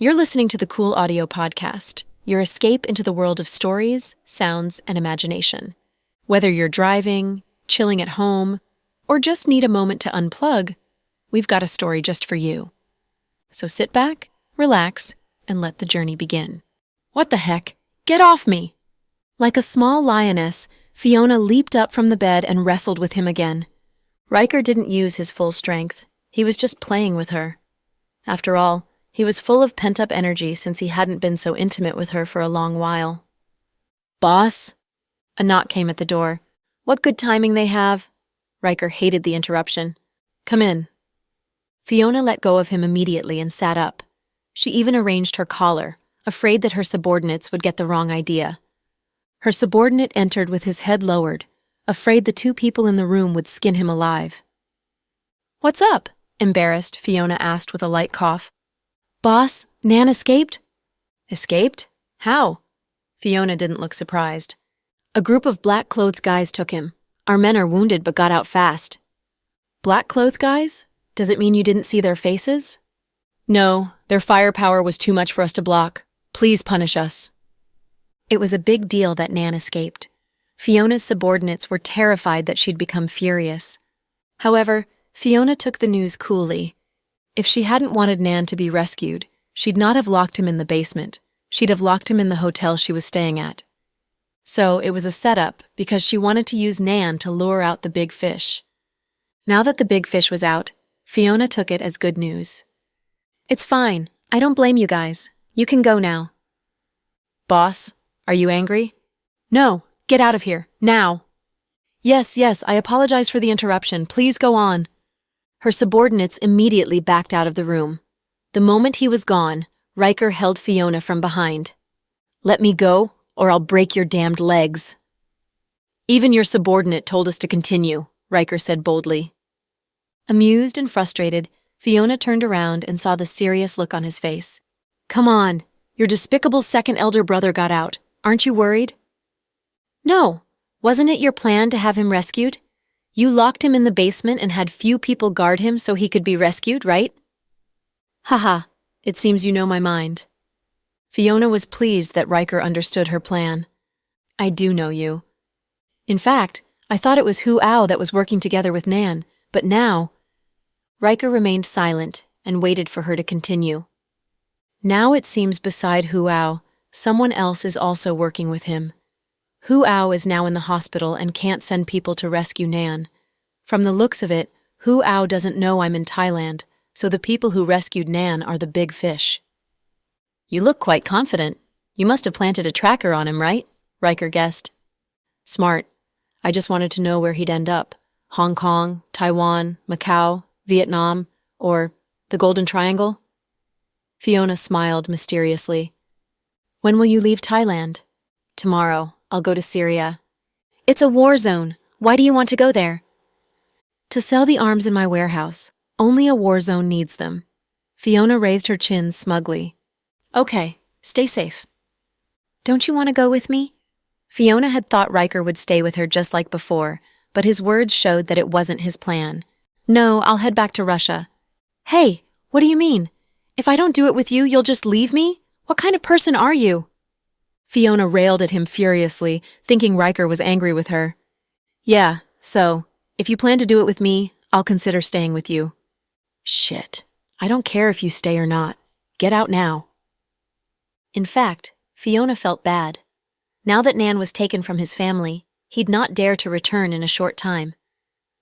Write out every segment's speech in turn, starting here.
You're listening to the Cool Audio Podcast, your escape into the world of stories, sounds, and imagination. Whether you're driving, chilling at home, or just need a moment to unplug, we've got a story just for you. So sit back, relax, and let the journey begin. What the heck? Get off me! Like a small lioness, Fiona leaped up from the bed and wrestled with him again. Riker didn't use his full strength. He was just playing with her. After all, he was full of pent-up energy since he hadn't been so intimate with her for a long while. "Boss?" A knock came at the door. "What good timing they have." Riker hated the interruption. "Come in." Fiona let go of him immediately and sat up. She even arranged her collar, afraid that her subordinates would get the wrong idea. Her subordinate entered with his head lowered, afraid the two people in the room would skin him alive. "What's up?" Embarrassed, Fiona asked with a light cough. "Boss, Nan escaped?" "Escaped? How?" Fiona didn't look surprised. "A group of black-clothed guys took him. Our men are wounded but got out fast." "Black-clothed guys? Does it mean you didn't see their faces?" "No, their firepower was too much for us to block. Please punish us." It was a big deal that Nan escaped. Fiona's subordinates were terrified that she'd become furious. However, Fiona took the news coolly. If she hadn't wanted Nan to be rescued, she'd not have locked him in the basement. She'd have locked him in the hotel she was staying at. So it was a setup because she wanted to use Nan to lure out the big fish. Now that the big fish was out, Fiona took it as good news. "It's fine. I don't blame you guys. You can go now." "Boss, are you angry?" "No. Get out of here. Now." Yes, I apologize for the interruption. Please go on." Her subordinates immediately backed out of the room. The moment he was gone, Riker held Fiona from behind. "Let me go, or I'll break your damned legs." "Even your subordinate told us to continue," Riker said boldly. Amused and frustrated, Fiona turned around and saw the serious look on his face. "Come on, your despicable second elder brother got out. Aren't you worried?" "No. Wasn't it your plan to have him rescued? You locked him in the basement and had few people guard him so he could be rescued, right?" "Haha, it seems you know my mind." Fiona was pleased that Riker understood her plan. "I do know you. In fact, I thought it was Hu Ao that was working together with Nan, but now—" Riker remained silent and waited for her to continue. "Now it seems beside Hu Ao, someone else is also working with him. Hu Ao is now in the hospital and can't send people to rescue Nan. From the looks of it, Hu Ao doesn't know I'm in Thailand, so the people who rescued Nan are the big fish." "You look quite confident. You must have planted a tracker on him, right?" Riker guessed. "Smart. I just wanted to know where he'd end up. Hong Kong, Taiwan, Macau, Vietnam, or the Golden Triangle?" Fiona smiled mysteriously. "When will you leave Thailand?" "Tomorrow. I'll go to Syria." "It's a war zone. Why do you want to go there?" "To sell the arms in my warehouse. Only a war zone needs them." Fiona raised her chin smugly. "Okay, stay safe." "Don't you want to go with me?" Fiona had thought Riker would stay with her just like before, but his words showed that it wasn't his plan. "No, I'll head back to Russia." "Hey, what do you mean? If I don't do it with you, you'll just leave me? What kind of person are you?" Fiona railed at him furiously, thinking Riker was angry with her. "Yeah, so, if you plan to do it with me, I'll consider staying with you." "Shit. I don't care if you stay or not. Get out now." In fact, Fiona felt bad. Now that Nan was taken from his family, he'd not dare to return in a short time.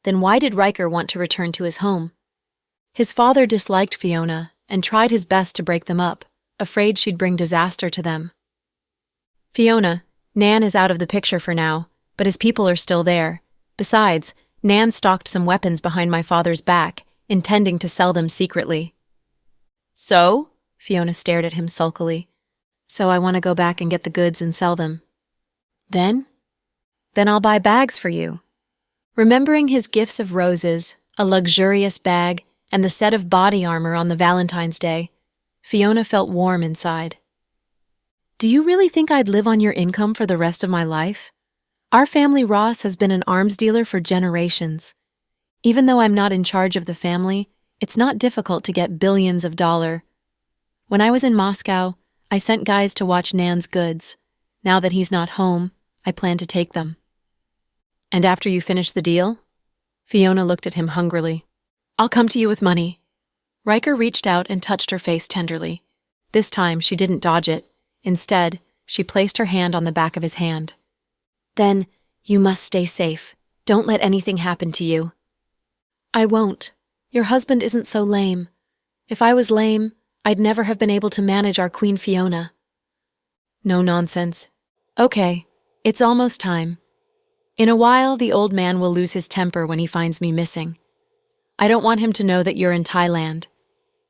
Then why did Riker want to return to his home? His father disliked Fiona and tried his best to break them up, afraid she'd bring disaster to them. "Fiona, Nan is out of the picture for now, but his people are still there. Besides, Nan stocked some weapons behind my father's back, intending to sell them secretly." "So?" Fiona stared at him sulkily. "So I want to go back and get the goods and sell them." "Then?" "Then I'll buy bags for you." Remembering his gifts of roses, a luxurious bag, and the set of body armor on the Valentine's Day, Fiona felt warm inside. "Do you really think I'd live on your income for the rest of my life? Our family Ross has been an arms dealer for generations. Even though I'm not in charge of the family, it's not difficult to get billions of dollars." When I was in Moscow, I sent guys to watch Nan's goods. Now that he's not home, I plan to take them. And after you finish the deal? Fiona looked at him hungrily. I'll come to you with money. Riker reached out and touched her face tenderly. This time, she didn't dodge it. Instead, she placed her hand on the back of his hand. Then, you must stay safe. Don't let anything happen to you. I won't. Your husband isn't so lame. If I was lame, I'd never have been able to manage our Queen Fiona. No nonsense. Okay, it's almost time. In a while, the old man will lose his temper when he finds me missing. I don't want him to know that you're in Thailand.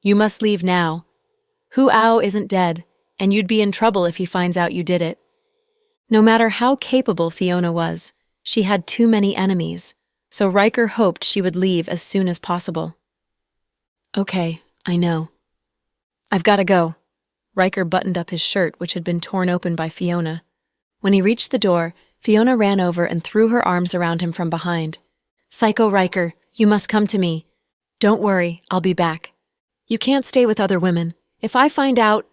You must leave now. Hu Ao isn't dead, and you'd be in trouble if he finds out you did it. No matter how capable Fiona was, she had too many enemies, so Riker hoped she would leave as soon as possible. Okay, I know. I've got to go. Riker buttoned up his shirt, which had been torn open by Fiona. When he reached the door, Fiona ran over and threw her arms around him from behind. Psycho Riker, you must come to me. Don't worry, I'll be back. You can't stay with other women. If I find out...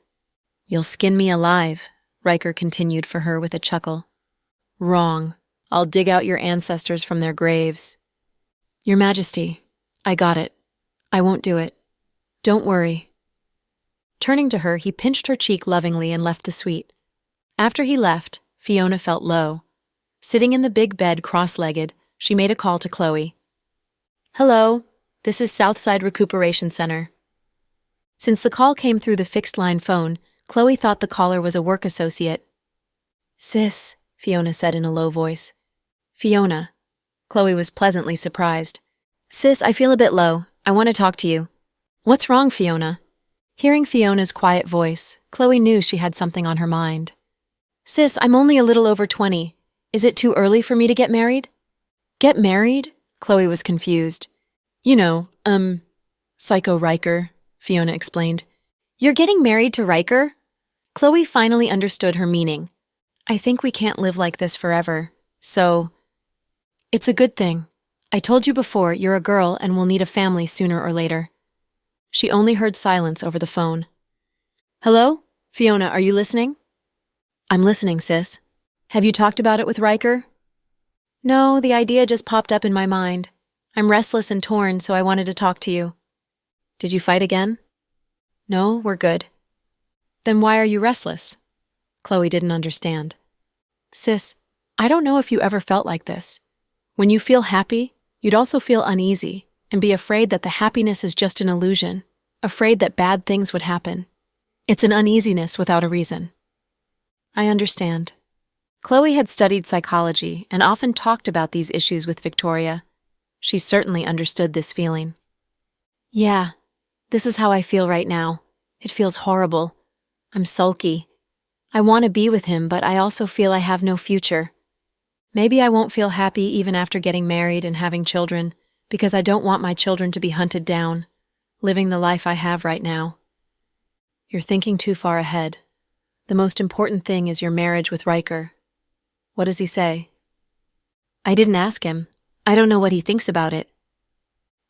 You'll skin me alive, Riker continued for her with a chuckle. Wrong. I'll dig out your ancestors from their graves. Your Majesty, I got it. I won't do it. Don't worry. Turning to her, he pinched her cheek lovingly and left the suite. After he left, Fiona felt low. Sitting in the big bed cross-legged, she made a call to Khloe. Hello, this is Southside Recuperation Center. Since the call came through the fixed-line phone, Khloe thought the caller was a work associate. Sis, Fiona said in a low voice. Fiona. Khloe was pleasantly surprised. Sis, I feel a bit low. I want to talk to you. What's wrong, Fiona? Hearing Fiona's quiet voice, Khloe knew she had something on her mind. Sis, I'm only a little over 20. Is it too early for me to get married? Get married? Khloe was confused. You know, Psycho Riker, Fiona explained. You're getting married to Riker? Khloe finally understood her meaning. I think we can't live like this forever, so... It's a good thing. I told you before, you're a girl and will need a family sooner or later. She only heard silence over the phone. Hello? Fiona, are you listening? I'm listening, sis. Have you talked about it with Riker? No, the idea just popped up in my mind. I'm restless and torn, so I wanted to talk to you. Did you fight again? No, we're good. Then why are you restless? Khloe didn't understand. Sis, I don't know if you ever felt like this. When you feel happy, you'd also feel uneasy and be afraid that the happiness is just an illusion, afraid that bad things would happen. It's an uneasiness without a reason. I understand. Khloe had studied psychology and often talked about these issues with Victoria. She certainly understood this feeling. Yeah, this is how I feel right now. It feels horrible. I'm sulky. I want to be with him, but I also feel I have no future. Maybe I won't feel happy even after getting married and having children, because I don't want my children to be hunted down, living the life I have right now. You're thinking too far ahead. The most important thing is your marriage with Riker. What does he say? I didn't ask him. I don't know what he thinks about it.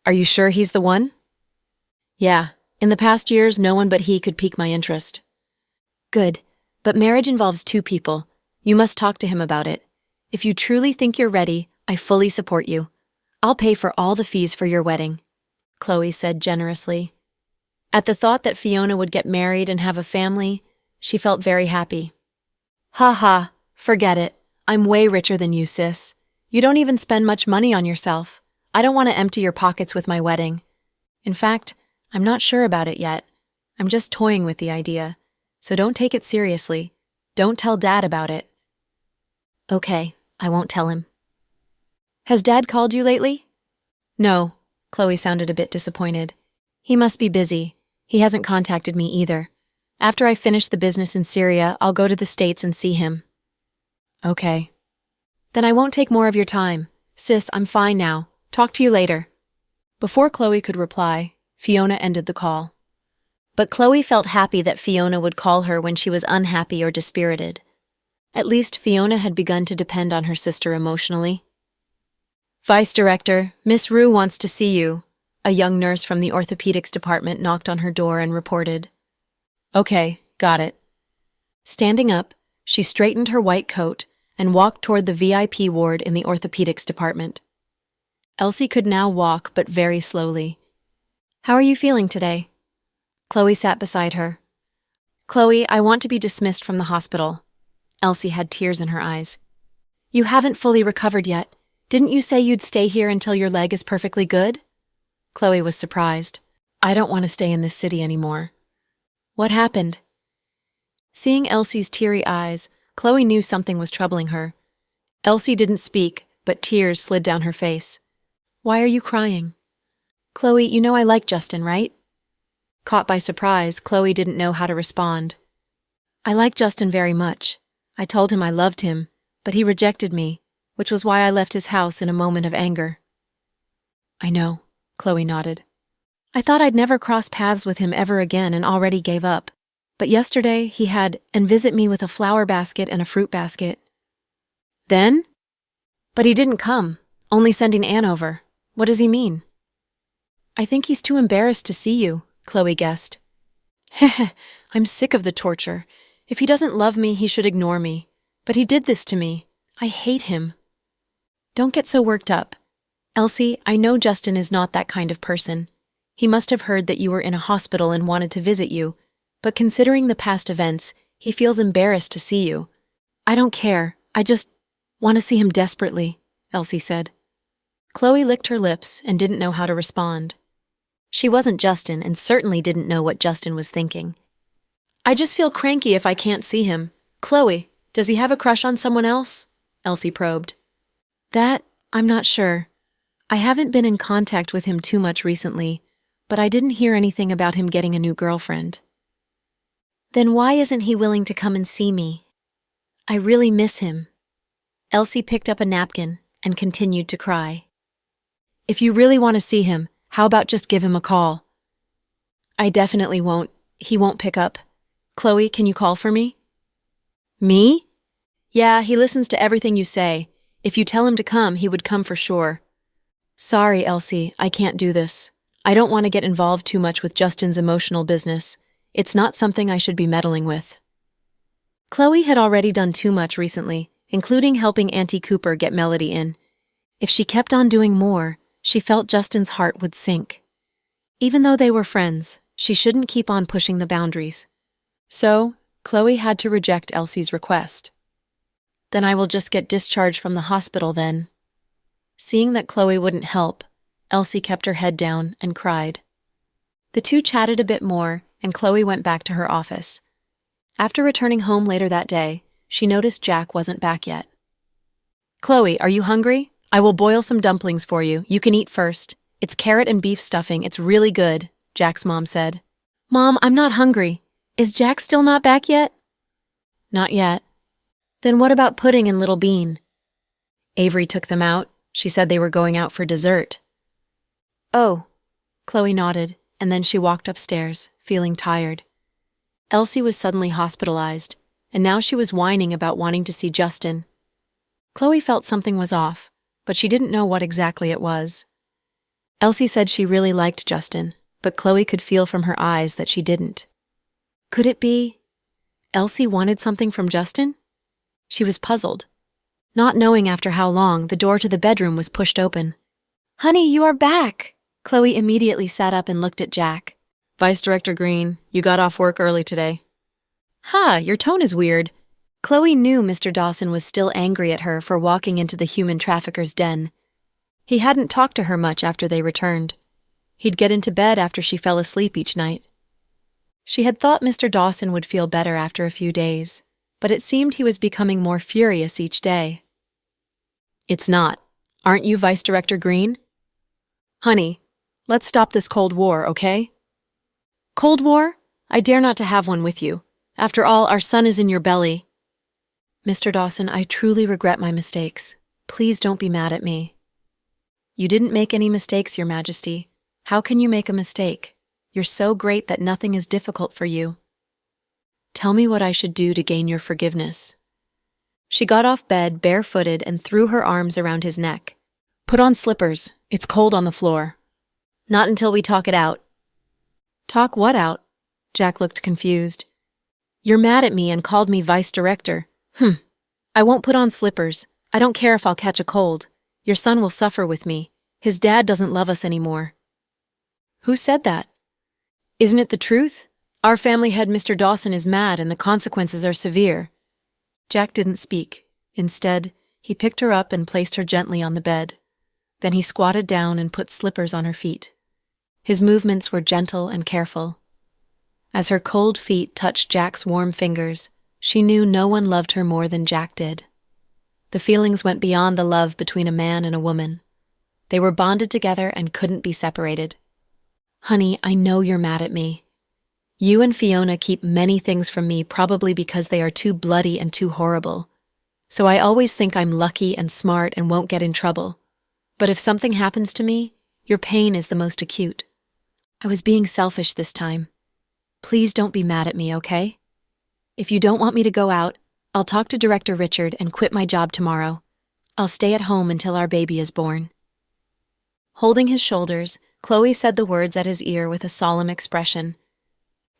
Are you sure he's the one? Yeah. In the past years, no one but he could pique my interest. Good. But marriage involves two people. You must talk to him about it. If you truly think you're ready, I fully support you. I'll pay for all the fees for your wedding, Khloe said generously. At the thought that Fiona would get married and have a family, she felt very happy. Ha ha, forget it. I'm way richer than you, sis. You don't even spend much money on yourself. I don't want to empty your pockets with my wedding. In fact, I'm not sure about it yet. I'm just toying with the idea. So don't take it seriously. Don't tell Dad about it. Okay, I won't tell him. Has Dad called you lately? No, Khloe sounded a bit disappointed. He must be busy. He hasn't contacted me either. After I finish the business in Syria, I'll go to the States and see him. Okay. Then I won't take more of your time. Sis, I'm fine now. Talk to you later. Before Khloe could reply, Fiona ended the call. But Khloe felt happy that Fiona would call her when she was unhappy or dispirited. At least Fiona had begun to depend on her sister emotionally. Vice Director, Miss Rue wants to see you. A young nurse from the orthopedics department knocked on her door and reported. Okay, got it. Standing up, she straightened her white coat and walked toward the VIP ward in the orthopedics department. Elsie could now walk, but very slowly. How are you feeling today? Khloe sat beside her. Khloe, I want to be dismissed from the hospital. Elsie had tears in her eyes. You haven't fully recovered yet. Didn't you say you'd stay here until your leg is perfectly good? Khloe was surprised. I don't want to stay in this city anymore. What happened? Seeing Elsie's teary eyes, Khloe knew something was troubling her. Elsie didn't speak, but tears slid down her face. Why are you crying? Khloe, you know I like Justin, right? Caught by surprise, Khloe didn't know how to respond. I like Justin very much. I told him I loved him, but he rejected me, which was why I left his house in a moment of anger. I know, Khloe nodded. I thought I'd never cross paths with him ever again and already gave up. But yesterday he had and visit me with a flower basket and a fruit basket. Then? But he didn't come, only sending Anne over. What does he mean? I think he's too embarrassed to see you, Khloe guessed. Heh, I'm sick of the torture. If he doesn't love me, he should ignore me. But he did this to me. I hate him. Don't get so worked up. Elsie, I know Justin is not that kind of person. He must have heard that you were in a hospital and wanted to visit you, but considering the past events, he feels embarrassed to see you. I don't care. I just want to see him desperately, Elsie said. Khloe licked her lips and didn't know how to respond. She wasn't Justin and certainly didn't know what Justin was thinking. I just feel cranky if I can't see him. Khloe, does he have a crush on someone else? Elsie probed. That, I'm not sure. I haven't been in contact with him too much recently, but I didn't hear anything about him getting a new girlfriend. Then why isn't he willing to come and see me? I really miss him. Elsie picked up a napkin and continued to cry. If you really want to see him, how about just give him a call? I definitely won't. He won't pick up. Khloe, can you call for me? Me? Yeah, he listens to everything you say. If you tell him to come, he would come for sure. Sorry, Elsie, I can't do this. I don't want to get involved too much with Justin's emotional business. It's not something I should be meddling with. Khloe had already done too much recently, including helping Auntie Cooper get Melody in. If she kept on doing more, she felt Justin's heart would sink. Even though they were friends, she shouldn't keep on pushing the boundaries. So, Khloe had to reject Elsie's request. Then I will just get discharged from the hospital then. Seeing that Khloe wouldn't help, Elsie kept her head down and cried. The two chatted a bit more, and Khloe went back to her office. After returning home later that day, she noticed Jack wasn't back yet. Khloe, are you hungry? I will boil some dumplings for you. You can eat first. It's carrot and beef stuffing. It's really good, Jack's mom said. Mom, I'm not hungry. Is Jack still not back yet? Not yet. Then what about Pudding and Little Bean? Avery took them out. She said they were going out for dessert. Oh, Khloe nodded, and then she walked upstairs, feeling tired. Elsie was suddenly hospitalized, and now she was whining about wanting to see Justin. Khloe felt something was off, but she didn't know what exactly it was. Elsie said she really liked Justin, but Khloe could feel from her eyes that she didn't. Could it be Elsie wanted something from Justin? She was puzzled. Not knowing after how long, the door to the bedroom was pushed open. Honey, you are back! Khloe immediately sat up and looked at Jack. Vice Director Green, you got off work early today. Your tone is weird. Khloe knew Mr. Dawson was still angry at her for walking into the human trafficker's den. He hadn't talked to her much after they returned. He'd get into bed after she fell asleep each night. She had thought Mr. Dawson would feel better after a few days, but it seemed he was becoming more furious each day. It's not. Aren't you Vice Director Green? Honey, let's stop this Cold War, okay? Cold War? I dare not to have one with you. After all, our son is in your belly. Mr. Dawson, I truly regret my mistakes. Please don't be mad at me. You didn't make any mistakes, Your Majesty. How can you make a mistake? You're so great that nothing is difficult for you. Tell me what I should do to gain your forgiveness. She got off bed barefooted and threw her arms around his neck. Put on slippers. It's cold on the floor. Not until we talk it out. Talk what out? Jack looked confused. You're mad at me and called me vice director. I won't put on slippers. I don't care if I'll catch a cold. Your son will suffer with me. His dad doesn't love us anymore. Who said that? Isn't it the truth? Our family head Mr. Dawson is mad and the consequences are severe. Jack didn't speak. Instead, he picked her up and placed her gently on the bed. Then he squatted down and put slippers on her feet. His movements were gentle and careful. As her cold feet touched Jack's warm fingers, she knew no one loved her more than Jack did. The feelings went beyond the love between a man and a woman. They were bonded together and couldn't be separated. Honey, I know you're mad at me. You and Fiona keep many things from me probably because they are too bloody and too horrible. So I always think I'm lucky and smart and won't get in trouble. But if something happens to me, your pain is the most acute. I was being selfish this time. Please don't be mad at me, okay? If you don't want me to go out, I'll talk to Director Richard and quit my job tomorrow. I'll stay at home until our baby is born. Holding his shoulders, Khloe said the words at his ear with a solemn expression.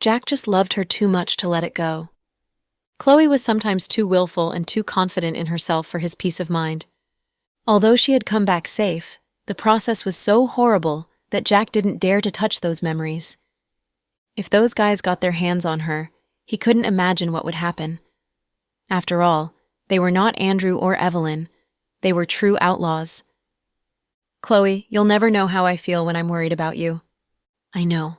Jack just loved her too much to let it go. Khloe was sometimes too willful and too confident in herself for his peace of mind. Although she had come back safe, the process was so horrible that Jack didn't dare to touch those memories. If those guys got their hands on her, he couldn't imagine what would happen. After all, they were not Andrew or Evelyn. They were true outlaws. Khloe, you'll never know how I feel when I'm worried about you. I know.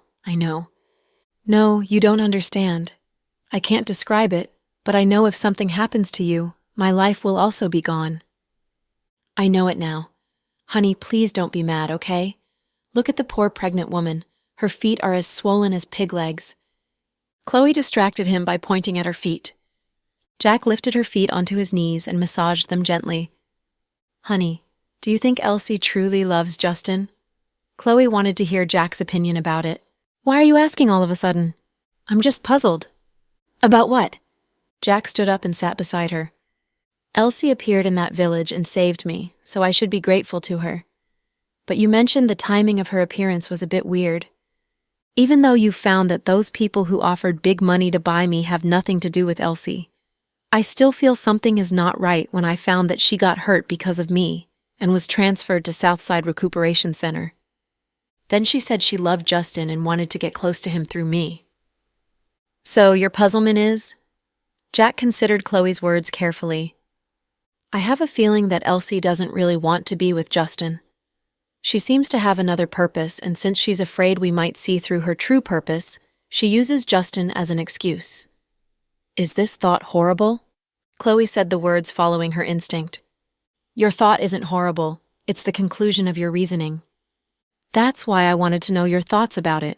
No, you don't understand. I can't describe it, but I know if something happens to you, my life will also be gone. I know it now. Honey, please don't be mad, okay? Look at the poor pregnant woman. Her feet are as swollen as pig legs. Khloe distracted him by pointing at her feet. Jack lifted her feet onto his knees and massaged them gently. Honey, do you think Elsie truly loves Justin? Khloe wanted to hear Jack's opinion about it. Why are you asking all of a sudden? I'm just puzzled. About what? Jack stood up and sat beside her. Elsie appeared in that village and saved me, so I should be grateful to her. But you mentioned the timing of her appearance was a bit weird. Even though you found that those people who offered big money to buy me have nothing to do with Elsie, I still feel something is not right when I found that she got hurt because of me and was transferred to Southside Recuperation Center. Then she said she loved Justin and wanted to get close to him through me. So your puzzlement is? Jack considered Khloe's words carefully. I have a feeling that Elsie doesn't really want to be with Justin. She seems to have another purpose, and since she's afraid we might see through her true purpose, she uses Justin as an excuse. Is this thought horrible? Khloe said the words following her instinct. Your thought isn't horrible. It's the conclusion of your reasoning. That's why I wanted to know your thoughts about it.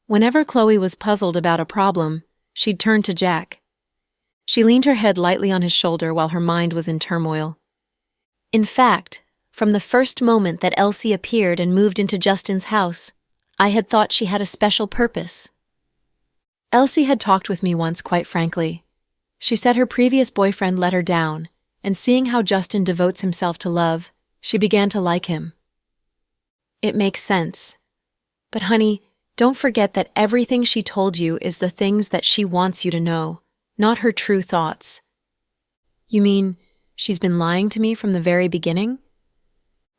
Whenever Khloe was puzzled about a problem, she'd turn to Jack. She leaned her head lightly on his shoulder while her mind was in turmoil. In fact, from the first moment that Elsie appeared and moved into Justin's house, I had thought she had a special purpose. Elsie had talked with me once, quite frankly. She said her previous boyfriend let her down, and seeing how Justin devotes himself to love, she began to like him. It makes sense. But honey, don't forget that everything she told you is the things that she wants you to know, not her true thoughts. You mean she's been lying to me from the very beginning?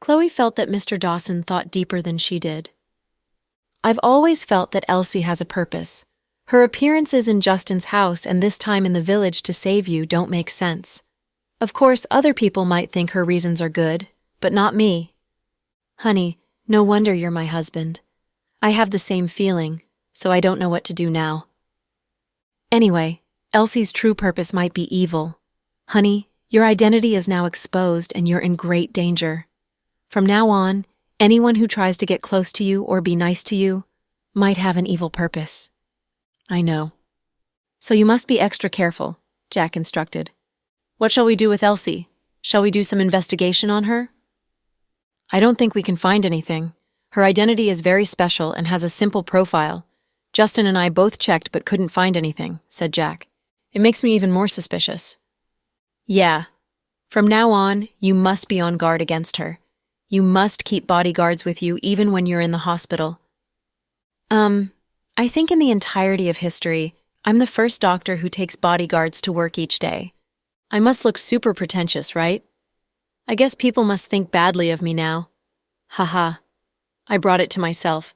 Khloe felt that Mr. Dawson thought deeper than she did. I've always felt that Elsie has a purpose. Her appearances in Justin's house and this time in the village to save you don't make sense. Of course, other people might think her reasons are good, but not me. Honey, no wonder you're my husband. I have the same feeling, so I don't know what to do now. Anyway, Elsie's true purpose might be evil. Honey, your identity is now exposed and you're in great danger. From now on, anyone who tries to get close to you or be nice to you might have an evil purpose. I know. So you must be extra careful, Jack instructed. What shall we do with Elsie? Shall we do some investigation on her? I don't think we can find anything. Her identity is very special and has a simple profile. Justin and I both checked but couldn't find anything, said Jack. It makes me even more suspicious. Yeah. From now on, you must be on guard against her. You must keep bodyguards with you even when you're in the hospital. I think in the entirety of history, I'm the first doctor who takes bodyguards to work each day. I must look super pretentious, right? I guess people must think badly of me now. Haha. I brought it to myself.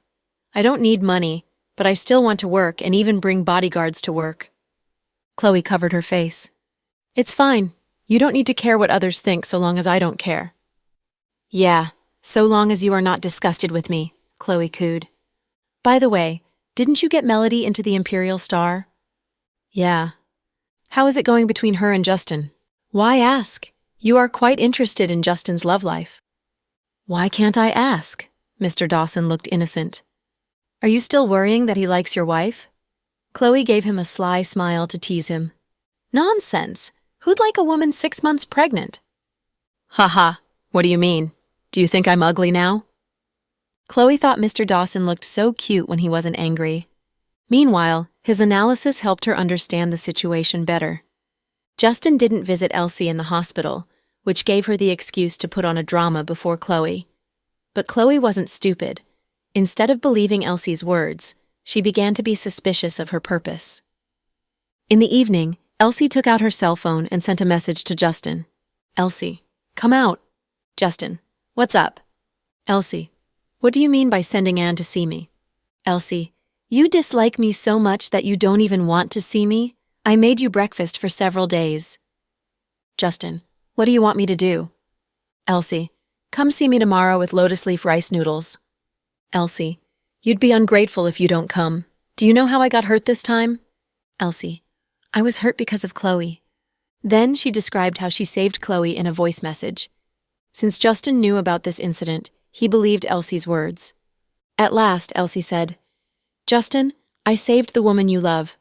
I don't need money, but I still want to work and even bring bodyguards to work. Khloe covered her face. It's fine. You don't need to care what others think so long as I don't care. Yeah, so long as you are not disgusted with me, Khloe cooed. By the way, didn't you get Melody into the Imperial Star? Yeah. How is it going between her and Justin? Why ask? You are quite interested in Justin's love life. Why can't I ask? Mr. Dawson looked innocent. Are you still worrying that he likes your wife? Khloe gave him a sly smile to tease him. Nonsense! Who'd like a woman 6 months pregnant? Haha, what do you mean? Do you think I'm ugly now? Khloe thought Mr. Dawson looked so cute when he wasn't angry. Meanwhile, his analysis helped her understand the situation better. Justin didn't visit Elsie in the hospital, which gave her the excuse to put on a drama before Khloe. But Khloe wasn't stupid. Instead of believing Elsie's words, she began to be suspicious of her purpose. In the evening, Elsie took out her cell phone and sent a message to Justin. Elsie, come out. Justin, what's up? Elsie, what do you mean by sending Anne to see me? Elsie, you dislike me so much that you don't even want to see me? I made you breakfast for several days. Justin, what do you want me to do? Elsie, come see me tomorrow with lotus leaf rice noodles. Elsie, you'd be ungrateful if you don't come. Do you know how I got hurt this time? Elsie, I was hurt because of Khloe. Then she described how she saved Khloe in a voice message. Since Justin knew about this incident, he believed Elsie's words. At last, Elsie said, Justin, I saved the woman you love.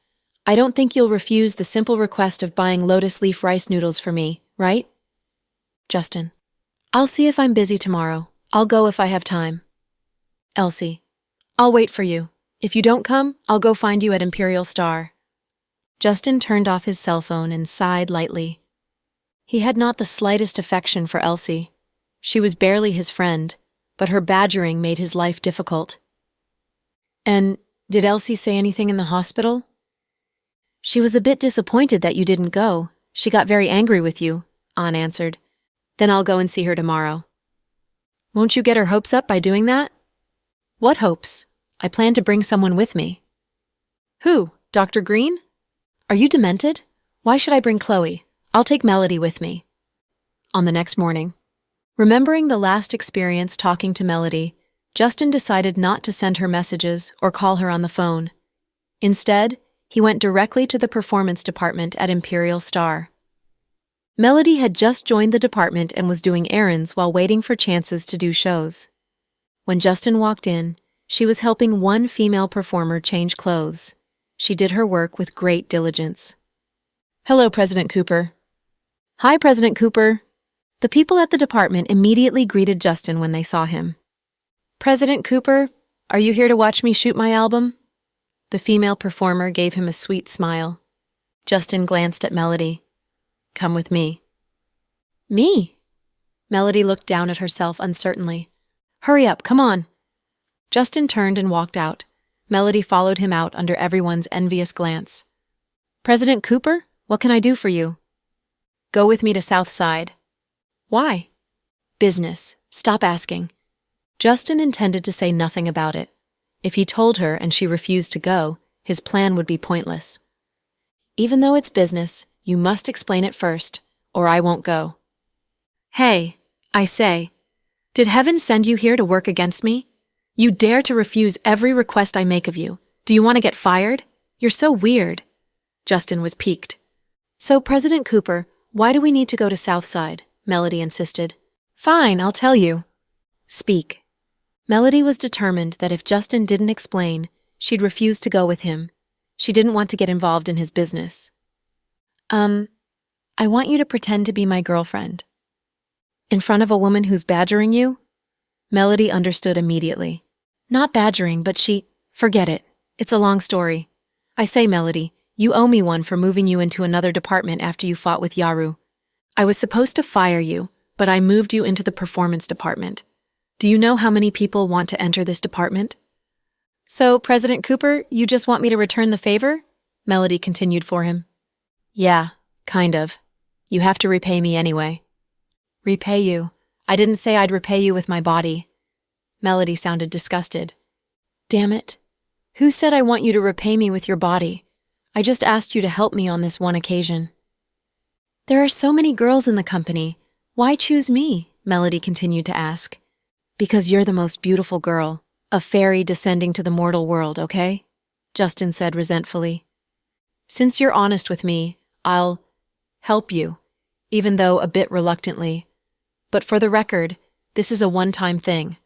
I don't think you'll refuse the simple request of buying lotus leaf rice noodles for me, right? Justin, I'll see if I'm busy tomorrow. I'll go if I have time. Elsie, I'll wait for you. If you don't come, I'll go find you at Imperial Star. Justin turned off his cell phone and sighed lightly. He had not the slightest affection for Elsie. She was barely his friend, but her badgering made his life difficult. And did Elsie say anything in the hospital? She was a bit disappointed that you didn't go. She got very angry with you, Anne answered. Then I'll go and see her tomorrow. Won't you get her hopes up by doing that? What hopes? I plan to bring someone with me. Who? Dr. Green? Are you demented? Why should I bring Khloe? I'll take Melody with me. On the next morning, remembering the last experience talking to Melody, Justin decided not to send her messages or call her on the phone. Instead, he went directly to the performance department at Imperial Star. Melody had just joined the department and was doing errands while waiting for chances to do shows. When Justin walked in, she was helping one female performer change clothes. She did her work with great diligence. Hello, President Cooper. Hi, President Cooper. The people at the department immediately greeted Justin when they saw him. President Cooper, are you here to watch me shoot my album? The female performer gave him a sweet smile. Justin glanced at Melody. Come with me. Me? Melody looked down at herself uncertainly. Hurry up, come on. Justin turned and walked out. Melody followed him out under everyone's envious glance. President Cooper, what can I do for you? Go with me to South Side. Why? Business. Stop asking. Justin intended to say nothing about it. If he told her and she refused to go, his plan would be pointless. Even though it's business, you must explain it first, or I won't go. Hey, I say, did heaven send you here to work against me? You dare to refuse every request I make of you. Do you want to get fired? You're so weird. Justin was piqued. So, President Cooper, why do we need to go to Southside? Melody insisted. Fine, I'll tell you. Speak. Melody was determined that if Justin didn't explain, she'd refuse to go with him. She didn't want to get involved in his business. I want you to pretend to be my girlfriend. In front of a woman who's badgering you? Melody understood immediately. Not badgering, but forget it. It's a long story. I say, Melody, you owe me one for moving you into another department after you fought with Yaru. I was supposed to fire you, but I moved you into the performance department. Do you know how many people want to enter this department? So, President Cooper, you just want me to return the favor? Melody continued for him. Yeah, kind of. You have to repay me anyway. Repay you? I didn't say I'd repay you with my body. Melody sounded disgusted. Damn it. Who said I want you to repay me with your body? I just asked you to help me on this one occasion. There are so many girls in the company. Why choose me? Melody continued to ask. Because you're the most beautiful girl, a fairy descending to the mortal world, okay? Justin said resentfully. Since you're honest with me, I'll help you, even though a bit reluctantly. But for the record, this is a one-time thing.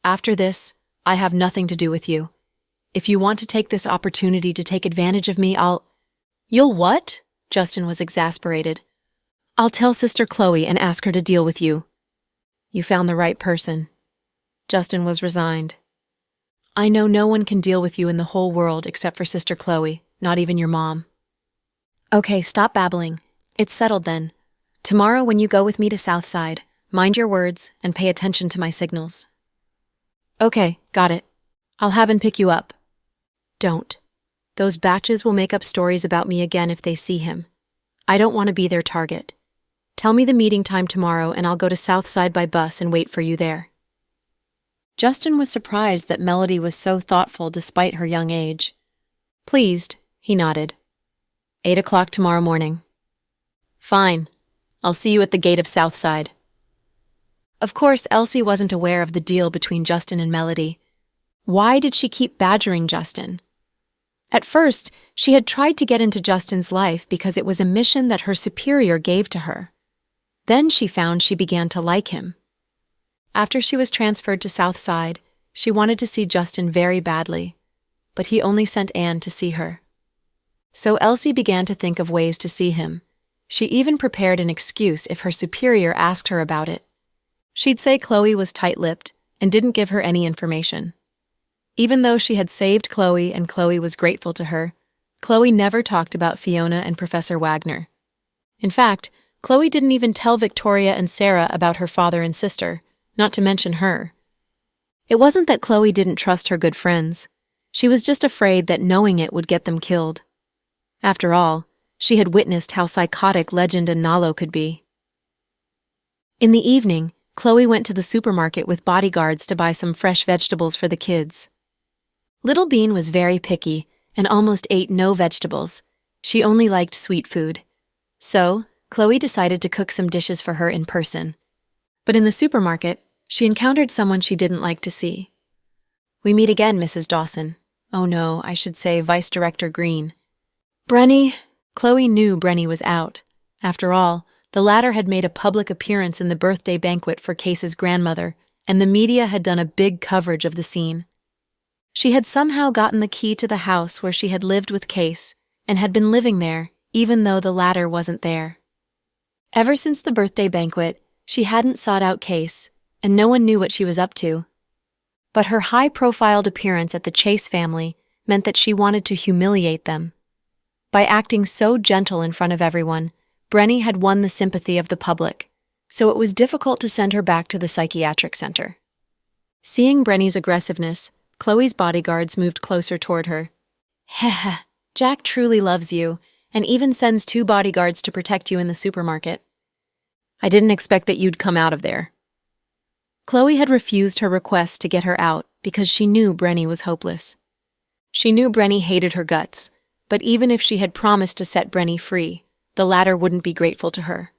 After this, I have nothing to do with you. If you want to take this opportunity to take advantage of me, You'll what? Justin was exasperated. I'll tell Sister Khloe and ask her to deal with you. You found the right person. Justin was resigned. I know no one can deal with you in the whole world except for Sister Khloe, not even your mom. Okay, stop babbling. It's settled then. Tomorrow when you go with me to Southside, mind your words and pay attention to my signals. Okay, got it. I'll have him pick you up. Don't. Those batches will make up stories about me again if they see him. I don't want to be their target. Tell me the meeting time tomorrow and I'll go to Southside by bus and wait for you there. Justin was surprised that Melody was so thoughtful despite her young age. Pleased, he nodded. 8 o'clock tomorrow morning. Fine. I'll see you at the gate of Southside. Of course, Elsie wasn't aware of the deal between Justin and Melody. Why did she keep badgering Justin? At first, she had tried to get into Justin's life because it was a mission that her superior gave to her. Then she found she began to like him. After she was transferred to Southside, she wanted to see Justin very badly, but he only sent Anne to see her. So Elsie began to think of ways to see him. She even prepared an excuse if her superior asked her about it. She'd say Khloe was tight-lipped and didn't give her any information. Even though she had saved Khloe and Khloe was grateful to her, Khloe never talked about Fiona and Professor Wagner. In fact, Khloe didn't even tell Victoria and Sarah about her father and sister, not to mention her. It wasn't that Khloe didn't trust her good friends. She was just afraid that knowing it would get them killed. After all, she had witnessed how psychotic Legend and Nalo could be. In the evening, Khloe went to the supermarket with bodyguards to buy some fresh vegetables for the kids. Little Bean was very picky and almost ate no vegetables. She only liked sweet food. So, Khloe decided to cook some dishes for her in person. But in the supermarket, she encountered someone she didn't like to see. We meet again, Mrs. Dawson. Oh no, I should say Vice Director Green. Brenny. Khloe knew Brenny was out. After all, the latter had made a public appearance in the birthday banquet for Case's grandmother, and the media had done a big coverage of the scene. She had somehow gotten the key to the house where she had lived with Case, and had been living there, even though the latter wasn't there. Ever since the birthday banquet, she hadn't sought out Case, and no one knew what she was up to. But her high-profiled appearance at the Chase family meant that she wanted to humiliate them. By acting so gentle in front of everyone, Brenny had won the sympathy of the public, so it was difficult to send her back to the psychiatric center. Seeing Brenny's aggressiveness, Khloe's bodyguards moved closer toward her. Heh, Jack truly loves you, and even sends 2 bodyguards to protect you in the supermarket. I didn't expect that you'd come out of there. Khloe had refused her request to get her out because she knew Brenny was hopeless. She knew Brenny hated her guts, but even if she had promised to set Brenny free, the latter wouldn't be grateful to her.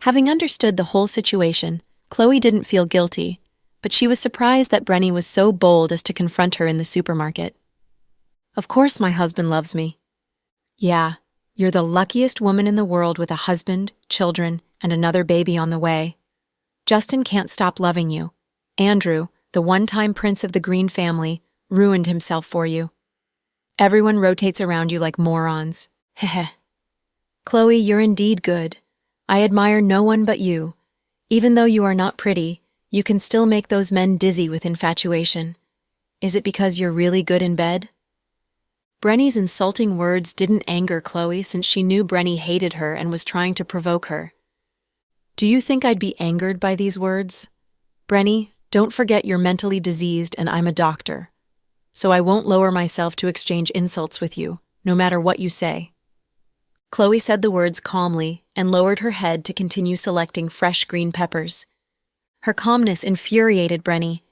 Having understood the whole situation, Khloe didn't feel guilty, but she was surprised that Brenny was so bold as to confront her in the supermarket. Of course my husband loves me. Yeah, you're the luckiest woman in the world with a husband, children, and another baby on the way. Justin can't stop loving you. Andrew, the one-time prince of the Green family, ruined himself for you. Everyone rotates around you like morons. Heh. Khloe, you're indeed good. I admire no one but you. Even though you are not pretty, you can still make those men dizzy with infatuation. Is it because you're really good in bed? Brenny's insulting words didn't anger Khloe since she knew Brenny hated her and was trying to provoke her. Do you think I'd be angered by these words? Brenny, don't forget you're mentally diseased and I'm a doctor. so I won't lower myself to exchange insults with you, no matter what you say." Khloe said the words calmly and lowered her head to continue selecting fresh green peppers. Her calmness infuriated Brenny.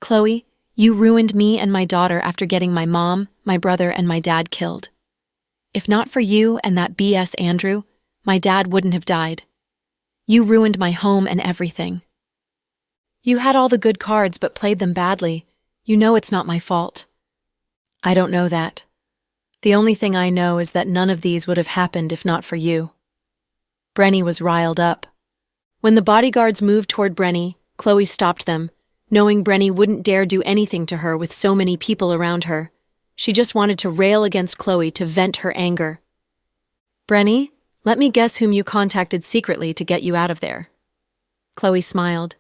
"Khloe, you ruined me and my daughter after getting my mom, my brother, and my dad killed. If not for you and that BS Andrew, my dad wouldn't have died. You ruined my home and everything. You had all the good cards but played them badly. You know it's not my fault." "I don't know that. The only thing I know is that none of these would have happened if not for you." Brenny was riled up. When the bodyguards moved toward Brenny, Khloe stopped them, knowing Brenny wouldn't dare do anything to her with so many people around her. She just wanted to rail against Khloe to vent her anger. "Brenny, let me guess whom you contacted secretly to get you out of there." Khloe smiled.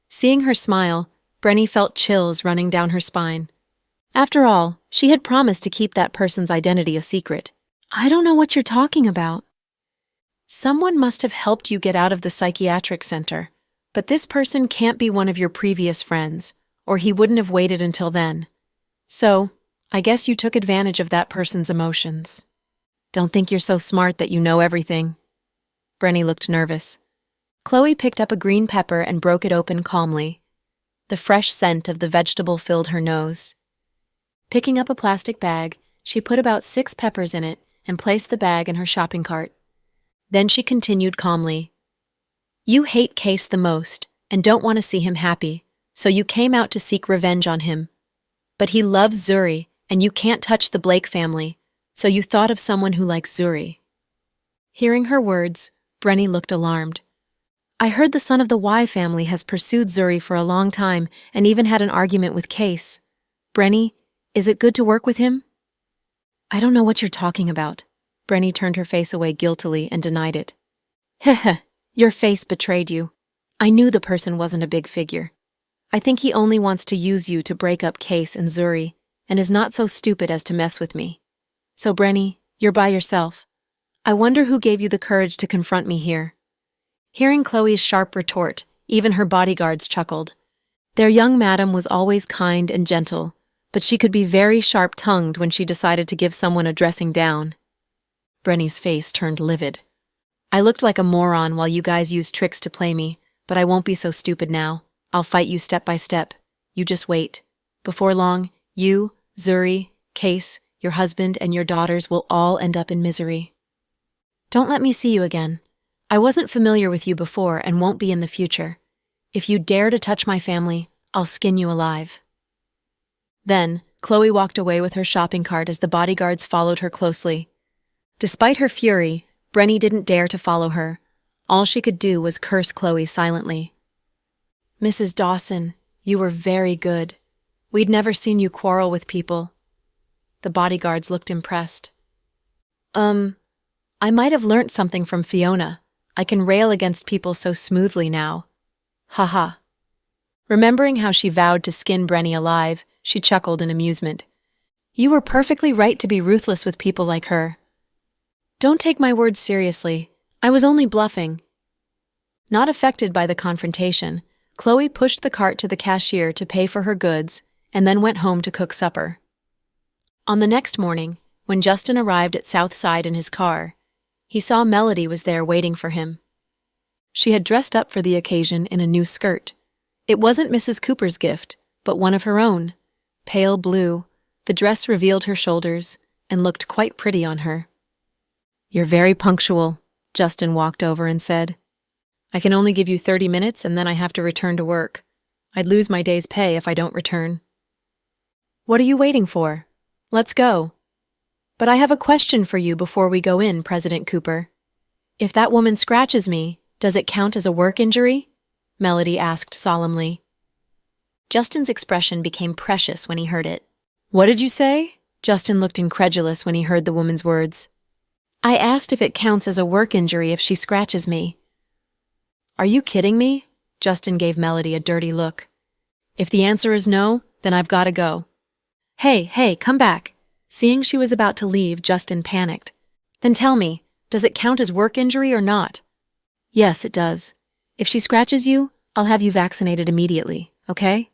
Seeing her smile, Brenny felt chills running down her spine. After all, she had promised to keep that person's identity a secret. "I don't know what you're talking about." "Someone must have helped you get out of the psychiatric center, but this person can't be one of your previous friends, or he wouldn't have waited until then. So, I guess you took advantage of that person's emotions. Don't think you're so smart that you know everything." Brenny looked nervous. Khloe picked up a green pepper and broke it open calmly. The fresh scent of the vegetable filled her nose. Picking up a plastic bag, she put about 6 peppers in it and placed the bag in her shopping cart. Then she continued calmly. "You hate Case the most and don't want to see him happy, so you came out to seek revenge on him. But he loves Zuri, and you can't touch the Blake family, so you thought of someone who likes Zuri." Hearing her words, Brenny looked alarmed. "I heard the son of the Y family has pursued Zuri for a long time and even had an argument with Case. Brenny, is it good to work with him?" "I don't know what you're talking about." Brenny turned her face away guiltily and denied it. "Heh, your face betrayed you. I knew the person wasn't a big figure. I think he only wants to use you to break up Case and Zuri, and is not so stupid as to mess with me. So, Brenny, you're by yourself. I wonder who gave you the courage to confront me here." Hearing Khloe's sharp retort, even her bodyguards chuckled. Their young madam was always kind and gentle, but she could be very sharp-tongued when she decided to give someone a dressing down. Brenny's face turned livid. "I looked like a moron while you guys used tricks to play me, but I won't be so stupid now. I'll fight you step by step. You just wait. Before long, you, Zuri, Case, your husband, and your daughters will all end up in misery. Don't let me see you again. I wasn't familiar with you before and won't be in the future. If you dare to touch my family, I'll skin you alive." Then, Khloe walked away with her shopping cart as the bodyguards followed her closely. Despite her fury, Brenny didn't dare to follow her. All she could do was curse Khloe silently. "Mrs. Dawson, you were very good. We'd never seen you quarrel with people." The bodyguards looked impressed. I might have learnt something from Fiona. I can rail against people so smoothly now. Ha." Remembering how she vowed to skin Brenny alive, she chuckled in amusement. "You were perfectly right to be ruthless with people like her." "Don't take my words seriously. I was only bluffing." Not affected by the confrontation, Khloe pushed the cart to the cashier to pay for her goods and then went home to cook supper. On the next morning, when Justin arrived at Southside in his car, he saw Melody was there waiting for him. She had dressed up for the occasion in a new skirt. It wasn't Mrs. Cooper's gift, but one of her own. Pale blue, the dress revealed her shoulders and looked quite pretty on her. "You're very punctual," Justin walked over and said. "I can only give you 30 minutes and then I have to return to work. I'd lose my day's pay if I don't return." "What are you waiting for? Let's go." "But I have a question for you before we go in, President Cooper. If that woman scratches me, does it count as a work injury?" Melody asked solemnly. Justin's expression became precious when he heard it. "What did you say?" Justin looked incredulous when he heard the woman's words. "I asked if it counts as a work injury if she scratches me." "Are you kidding me?" Justin gave Melody a dirty look. "If the answer is no, then I've got to go." Hey, come back." Seeing she was about to leave, Justin panicked. "Then tell me, does it count as work injury or not?" "Yes, it does. If she scratches you, I'll have you vaccinated immediately, okay?"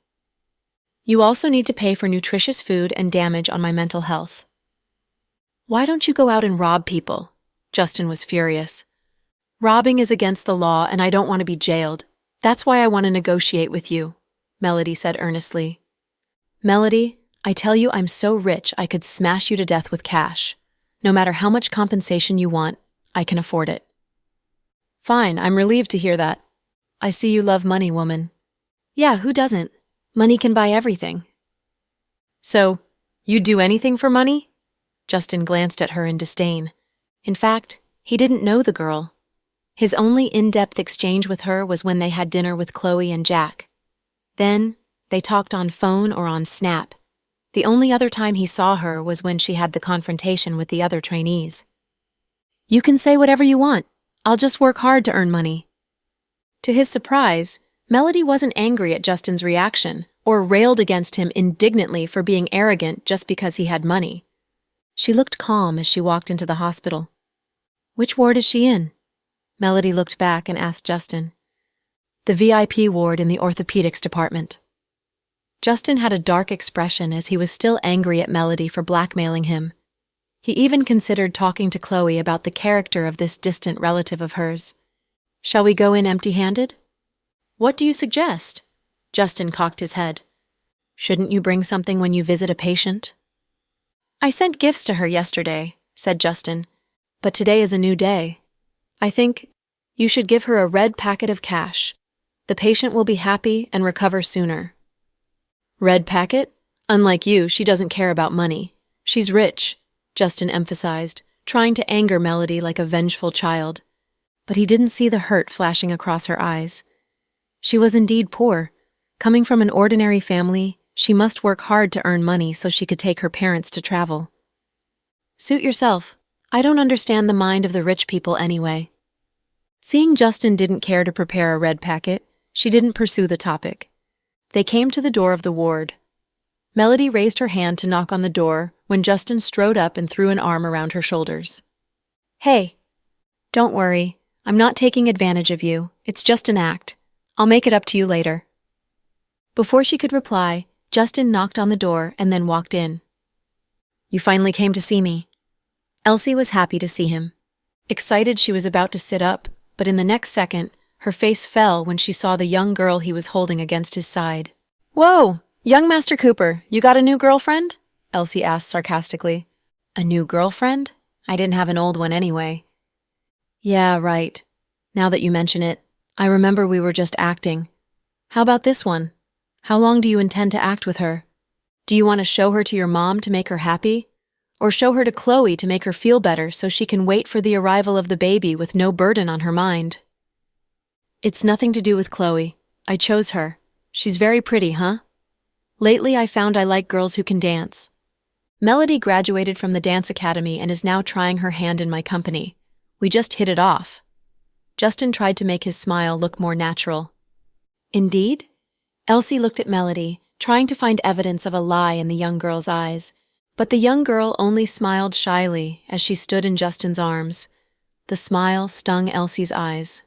You also need to pay for nutritious food and damage on my mental health. Why don't you go out and rob people? Justin was furious. Robbing is against the law and I don't want to be jailed. That's why I want to negotiate with you, Melody said earnestly. Melody, I tell you I'm so rich I could smash you to death with cash. No matter how much compensation you want, I can afford it. Fine, I'm relieved to hear that. I see you love money, woman. Yeah, who doesn't? Money can buy everything. So, you'd do anything for money? Justin glanced at her in disdain. In fact, he didn't know the girl. His only in-depth exchange with her was when they had dinner with Khloe and Jack. Then, they talked on phone or on Snap. The only other time he saw her was when she had the confrontation with the other trainees. You can say whatever you want. I'll just work hard to earn money. To his surprise, Melody wasn't angry at Justin's reaction or railed against him indignantly for being arrogant just because he had money. She looked calm as she walked into the hospital. Which ward is she in? Melody looked back and asked Justin. The VIP ward in the orthopedics department. Justin had a dark expression as he was still angry at Melody for blackmailing him. He even considered talking to Khloe about the character of this distant relative of hers. Shall we go in empty-handed? What do you suggest? Justin cocked his head. Shouldn't you bring something when you visit a patient? I sent gifts to her yesterday, said Justin, but today is a new day. I think you should give her a red packet of cash. The patient will be happy and recover sooner. Red packet? Unlike you, she doesn't care about money. She's rich, Justin emphasized, trying to anger Melody like a vengeful child. But he didn't see the hurt flashing across her eyes. She was indeed poor. Coming from an ordinary family, she must work hard to earn money so she could take her parents to travel. Suit yourself. I don't understand the mind of the rich people anyway. Seeing Justin didn't care to prepare a red packet, she didn't pursue the topic. They came to the door of the ward. Melody raised her hand to knock on the door when Justin strode up and threw an arm around her shoulders. Hey, don't worry. I'm not taking advantage of you. It's just an act. I'll make it up to you later. Before she could reply, Justin knocked on the door and then walked in. You finally came to see me. Elsie was happy to see him. Excited, she was about to sit up, but in the next second, her face fell when she saw the young girl he was holding against his side. Whoa, young Master Cooper, you got a new girlfriend? Elsie asked sarcastically. A new girlfriend? I didn't have an old one anyway. Yeah, right. Now that you mention it, I remember we were just acting. How about this one? How long do you intend to act with her? Do you want to show her to your mom to make her happy? Or show her to Khloe to make her feel better so she can wait for the arrival of the baby with no burden on her mind? It's nothing to do with Khloe. I chose her. She's very pretty, huh? Lately I found I like girls who can dance. Melody graduated from the dance academy and is now trying her hand in my company. We just hit it off. Justin tried to make his smile look more natural. Indeed? Elsie looked at Melody, trying to find evidence of a lie in the young girl's eyes, but the young girl only smiled shyly as she stood in Justin's arms. The smile stung Elsie's eyes.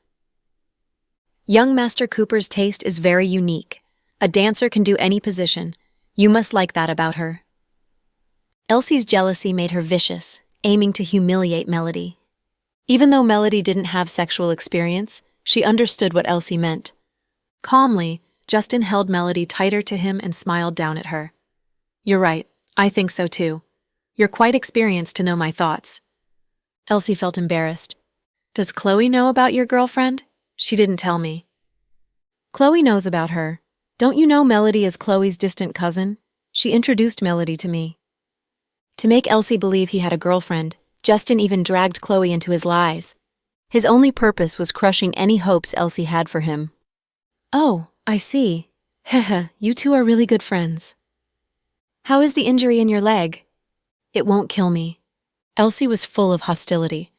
Young Master Cooper's taste is very unique. A dancer can do any position. You must like that about her. Elsie's jealousy made her vicious, aiming to humiliate Melody. Even though Melody didn't have sexual experience, she understood what Elsie meant. Calmly, Justin held Melody tighter to him and smiled down at her. You're right. I think so too. You're quite experienced to know my thoughts. Elsie felt embarrassed. Does Khloe know about your girlfriend? She didn't tell me. Khloe knows about her. Don't you know Melody is Khloe's distant cousin? She introduced Melody to me. To make Elsie believe he had a girlfriend, Justin even dragged Khloe into his lies. His only purpose was crushing any hopes Elsie had for him. Oh, I see. Heh, you two are really good friends. How is the injury in your leg? It won't kill me. Elsie was full of hostility.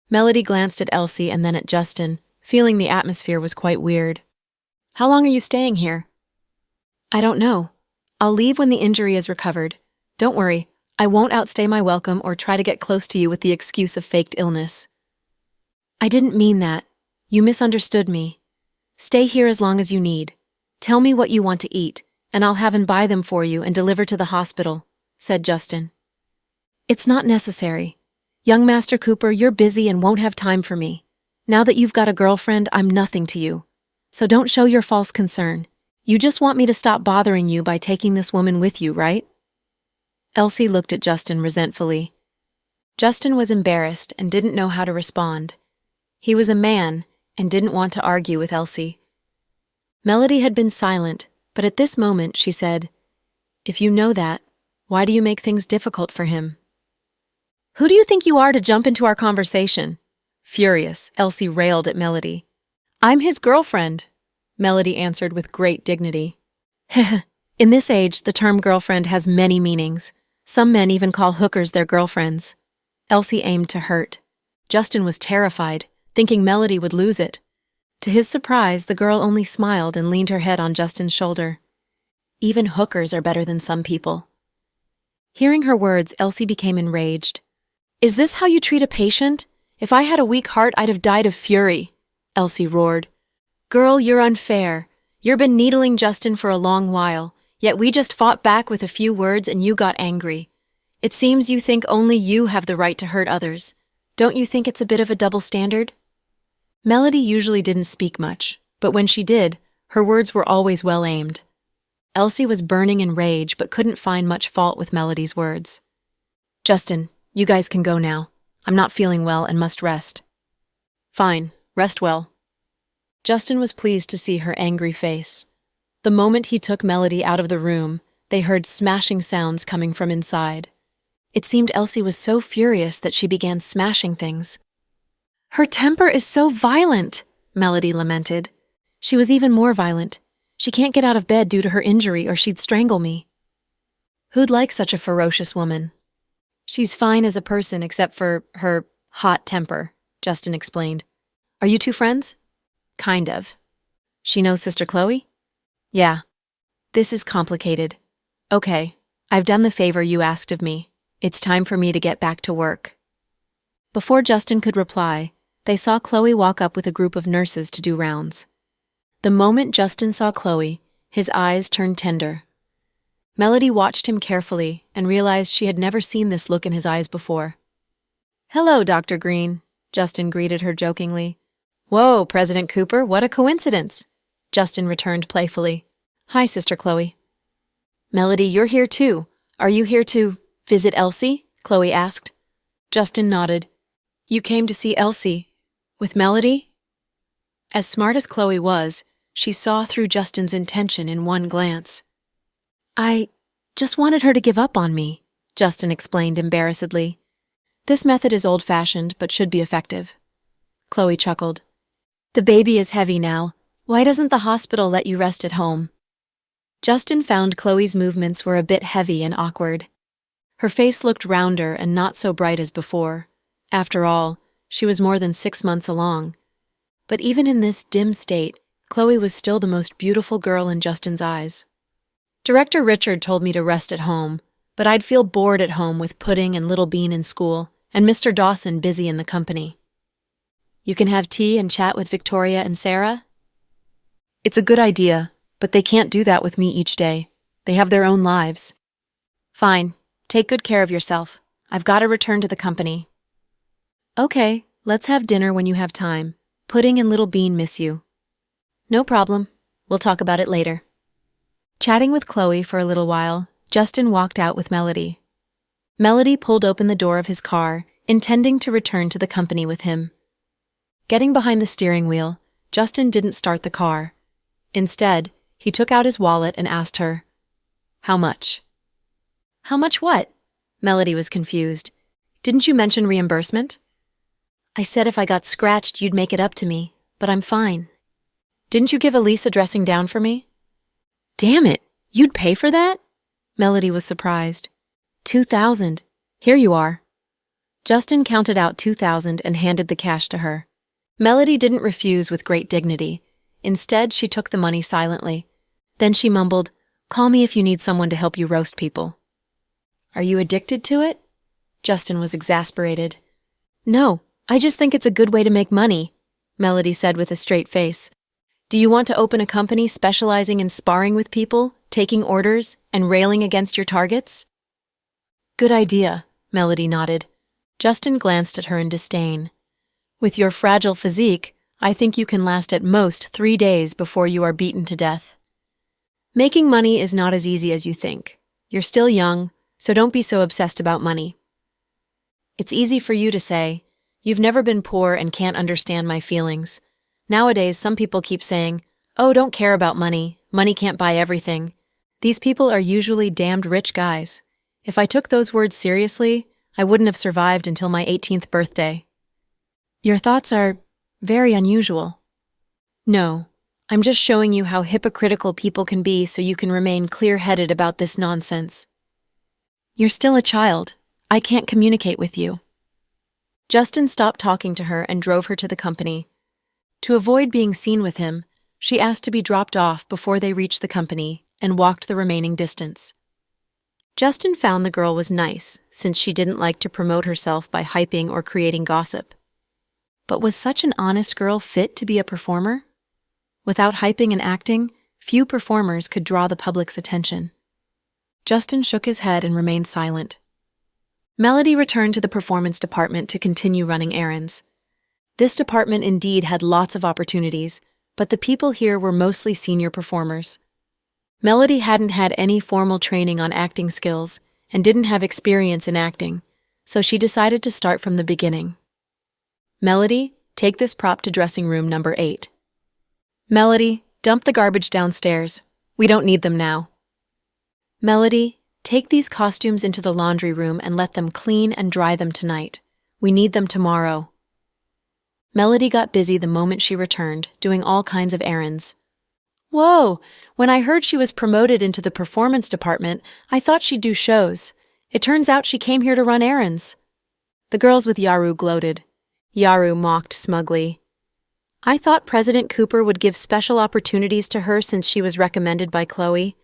Melody glanced at Elsie and then at Justin, feeling the atmosphere was quite weird. How long are you staying here? I don't know. I'll leave when the injury is recovered. Don't worry, I won't outstay my welcome or try to get close to you with the excuse of faked illness. I didn't mean that. You misunderstood me. Stay here as long as you need. Tell me what you want to eat, and I'll have him buy them for you and deliver to the hospital," said Justin. "It's not necessary. Young Master Cooper, you're busy and won't have time for me. Now that you've got a girlfriend, I'm nothing to you. So don't show your false concern. You just want me to stop bothering you by taking this woman with you, right?" Elsie looked at Justin resentfully. Justin was embarrassed and didn't know how to respond. He was a man and didn't want to argue with Elsie. Melody had been silent, but at this moment she said, "If you know that, why do you make things difficult for him?" "Who do you think you are to jump into our conversation?" Furious, Elsie railed at Melody. "I'm his girlfriend," Melody answered with great dignity. "In this age, the term girlfriend has many meanings. Some men even call hookers their girlfriends." Elsie aimed to hurt. Justin was terrified, thinking Melody would lose it. To his surprise, the girl only smiled and leaned her head on Justin's shoulder. "Even hookers are better than some people." Hearing her words, Elsie became enraged. "Is this how you treat a patient? If I had a weak heart, I'd have died of fury," Elsie roared. "Girl, you're unfair. You've been needling Justin for a long while, yet we just fought back with a few words and you got angry. It seems you think only you have the right to hurt others. Don't you think it's a bit of a double standard?" Melody usually didn't speak much, but when she did, her words were always well aimed. Elsie was burning in rage but couldn't find much fault with Melody's words. "Justin, you guys can go now. I'm not feeling well and must rest." "Fine, rest well." Justin was pleased to see her angry face. The moment he took Melody out of the room, they heard smashing sounds coming from inside. It seemed Elsie was so furious that she began smashing things. "Her temper is so violent," Melody lamented. "She was even more violent. She can't get out of bed due to her injury or she'd strangle me." "Who'd like such a ferocious woman?" "She's fine as a person except for her hot temper," Justin explained. "Are you two friends?" "Kind of." "She knows Sister Khloe?" "Yeah." "This is complicated. Okay, I've done the favor you asked of me. It's time for me to get back to work." Before Justin could reply, they saw Khloe walk up with a group of nurses to do rounds. The moment Justin saw Khloe, his eyes turned tender. Melody watched him carefully and realized she had never seen this look in his eyes before. "Hello, Dr. Green," Justin greeted her jokingly. "Whoa, President Cooper, what a coincidence," Justin returned playfully. "Hi, Sister Khloe." "Melody, you're here too. Are you here to visit Elsie?" Khloe asked. Justin nodded. "You came to see Elsie with Melody?" As smart as Khloe was, she saw through Justin's intention in one glance. "I just wanted her to give up on me," Justin explained embarrassedly. "This method is old-fashioned, but should be effective." Khloe chuckled. "The baby is heavy now. Why doesn't the hospital let you rest at home?" Justin found Khloe's movements were a bit heavy and awkward. Her face looked rounder and not so bright as before. After all, she was more than 6 months along. But even in this dim state, Khloe was still the most beautiful girl in Justin's eyes. "Director Richard told me to rest at home, but I'd feel bored at home with Pudding and Little Bean in school, and Mr. Dawson busy in the company." "You can have tea and chat with Victoria and Sarah?" "It's a good idea, but they can't do that with me each day. They have their own lives." "Fine. Take good care of yourself. I've got to return to the company." "Okay, let's have dinner when you have time. Pudding and Little Bean miss you." "No problem. We'll talk about it later." Chatting with Khloe for a little while, Justin walked out with Melody. Melody pulled open the door of his car, intending to return to the company with him. Getting behind the steering wheel, Justin didn't start the car. Instead, he took out his wallet and asked her, "How much?" "How much what?" Melody was confused. "Didn't you mention reimbursement?" "I said if I got scratched, you'd make it up to me, but I'm fine." "Didn't you give Elise a dressing down for me?" "Damn it, you'd pay for that?" Melody was surprised. $2,000. Here you are." Justin counted out $2,000 and handed the cash to her. Melody didn't refuse with great dignity. Instead, she took the money silently. Then she mumbled, "Call me if you need someone to help you roast people." "Are you addicted to it?" Justin was exasperated. "No, I just think it's a good way to make money," Melody said with a straight face. "Do you want to open a company specializing in sparring with people, taking orders and railing against your targets? Good idea, Melody nodded. Justin glanced at her in disdain. With your fragile physique, I think you can last at most 3 days before you are beaten to death. Making money is not as easy as you think. You're still young, so don't be so obsessed about money. It's easy for you to say, you've never been poor and can't understand my feelings. Nowadays, some people keep saying, oh, don't care about money. Money can't buy everything. These people are usually damned rich guys. If I took those words seriously, I wouldn't have survived until my 18th birthday. Your thoughts are very unusual. No, I'm just showing you how hypocritical people can be so you can remain clear-headed about this nonsense. You're still a child. I can't communicate with you. Justin stopped talking to her and drove her to the company. To avoid being seen with him, she asked to be dropped off before they reached the company and walked the remaining distance. Justin found the girl was nice, since she didn't like to promote herself by hyping or creating gossip. But was such an honest girl fit to be a performer? Without hyping and acting, few performers could draw the public's attention. Justin shook his head and remained silent. Melody returned to the performance department to continue running errands. This department indeed had lots of opportunities, but the people here were mostly senior performers. Melody hadn't had any formal training on acting skills and didn't have experience in acting, so she decided to start from the beginning. Melody, take this prop to dressing room number 8. Melody, dump the garbage downstairs. We don't need them now. Melody, take these costumes into the laundry room and let them clean and dry them tonight. We need them tomorrow. Melody got busy the moment she returned, doing all kinds of errands. Whoa! When I heard she was promoted into the performance department, I thought she'd do shows. It turns out she came here to run errands. The girls with Yaru gloated. Yaru mocked smugly. I thought President Cooper would give special opportunities to her since she was recommended by Khloe.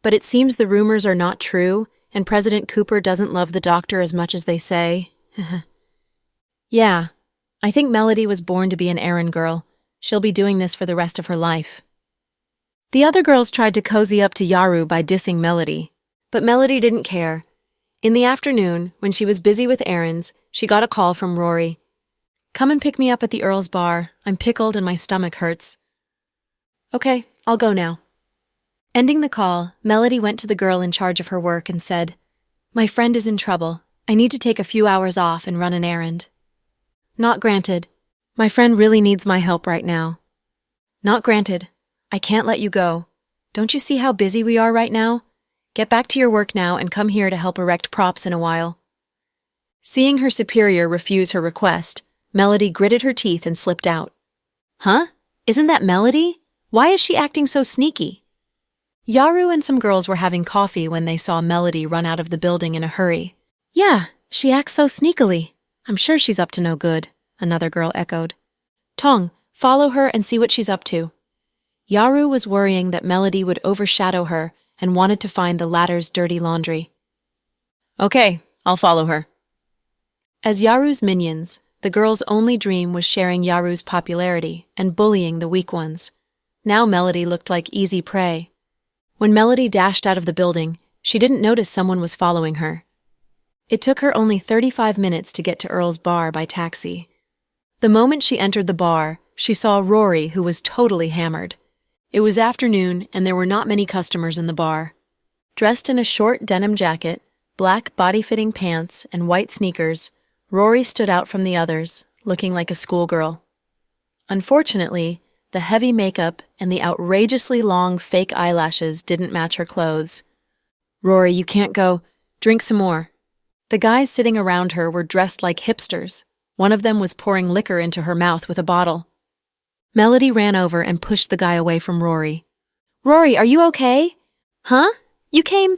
But it seems the rumors are not true, and President Cooper doesn't love the doctor as much as they say. Yeah, I think Melody was born to be an errand girl. She'll be doing this for the rest of her life. The other girls tried to cozy up to Yaru by dissing Melody, but Melody didn't care. In the afternoon, when she was busy with errands, she got a call from Rory. Come and pick me up at the Earl's bar. I'm pickled and my stomach hurts. Okay, I'll go now. Ending the call, Melody went to the girl in charge of her work and said, My friend is in trouble. I need to take a few hours off and run an errand. Not granted. My friend really needs my help right now. Not granted. I can't let you go. Don't you see how busy we are right now? Get back to your work now and come here to help erect props in a while. Seeing her superior refuse her request, Melody gritted her teeth and slipped out. Huh? Isn't that Melody? Why is she acting so sneaky? Yaru and some girls were having coffee when they saw Melody run out of the building in a hurry. Yeah, she acts so sneakily. I'm sure she's up to no good, another girl echoed. Tong, follow her and see what she's up to. Yaru was worrying that Melody would overshadow her and wanted to find the latter's dirty laundry. Okay, I'll follow her. As Yaru's minions, the girls' only dream was sharing Yaru's popularity and bullying the weak ones. Now Melody looked like easy prey. When Melody dashed out of the building, she didn't notice someone was following her. It took her only 35 minutes to get to Earl's bar by taxi. The moment she entered the bar, she saw Rory, who was totally hammered. It was afternoon, and there were not many customers in the bar. Dressed in a short denim jacket, black body-fitting pants, and white sneakers, Rory stood out from the others, looking like a schoolgirl. Unfortunately, the heavy makeup and the outrageously long fake eyelashes didn't match her clothes. Rory, you can't go. Drink some more. The guys sitting around her were dressed like hipsters. One of them was pouring liquor into her mouth with a bottle. Melody ran over and pushed the guy away from Rory. Rory, are you okay? Huh? You came?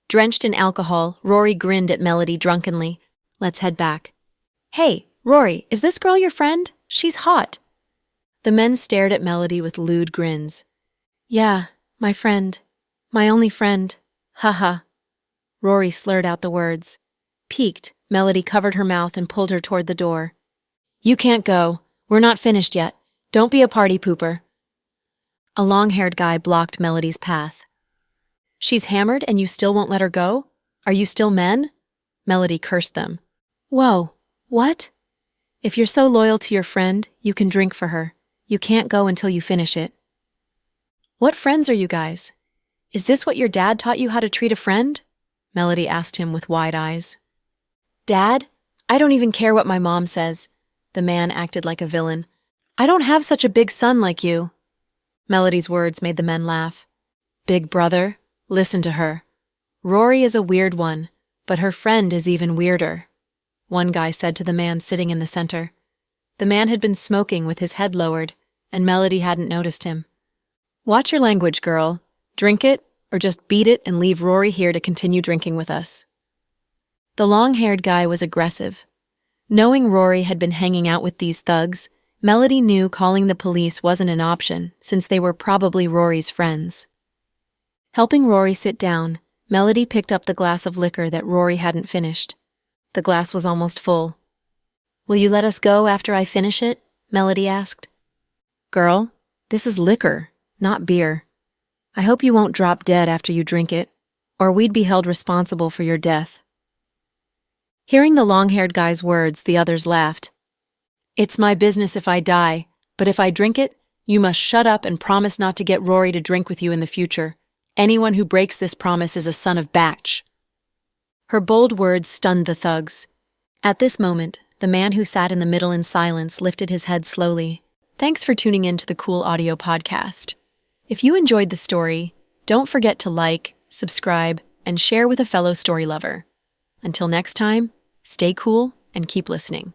Drenched in alcohol, Rory grinned at Melody drunkenly. Let's head back. Hey, Rory, is this girl your friend? She's hot. The men stared at Melody with lewd grins. Yeah, my friend. My only friend. Haha. Rory slurred out the words. Piqued, Melody covered her mouth and pulled her toward the door. You can't go. We're not finished yet. Don't be a party pooper. A long-haired guy blocked Melody's path. She's hammered and you still won't let her go? Are you still men? Melody cursed them. Whoa, what? If you're so loyal to your friend, you can drink for her. You can't go until you finish it. What friends are you guys? Is this what your dad taught you how to treat a friend? Melody asked him with wide eyes. Dad? I don't even care what my mom says. The man acted like a villain. I don't have such a big son like you. Melody's words made the men laugh. Big brother, listen to her. Rory is a weird one, but her friend is even weirder, one guy said to the man sitting in the center. The man had been smoking with his head lowered, and Melody hadn't noticed him. Watch your language, girl. Drink it, or just beat it and leave Rory here to continue drinking with us. The long-haired guy was aggressive. Knowing Rory had been hanging out with these thugs, Melody knew calling the police wasn't an option since they were probably Rory's friends. Helping Rory sit down, Melody picked up the glass of liquor that Rory hadn't finished. The glass was almost full. Will you let us go after I finish it? Melody asked. Girl, this is liquor, not beer. I hope you won't drop dead after you drink it, or we'd be held responsible for your death. Hearing the long-haired guy's words, the others laughed. It's my business if I die, but if I drink it, you must shut up and promise not to get Rory to drink with you in the future. Anyone who breaks this promise is a son of Batch. Her bold words stunned the thugs. At this moment, the man who sat in the middle in silence lifted his head slowly. Thanks for tuning in to the Cool Audio Podcast. If you enjoyed the story, don't forget to like, subscribe, and share with a fellow story lover. Until next time, stay cool and keep listening.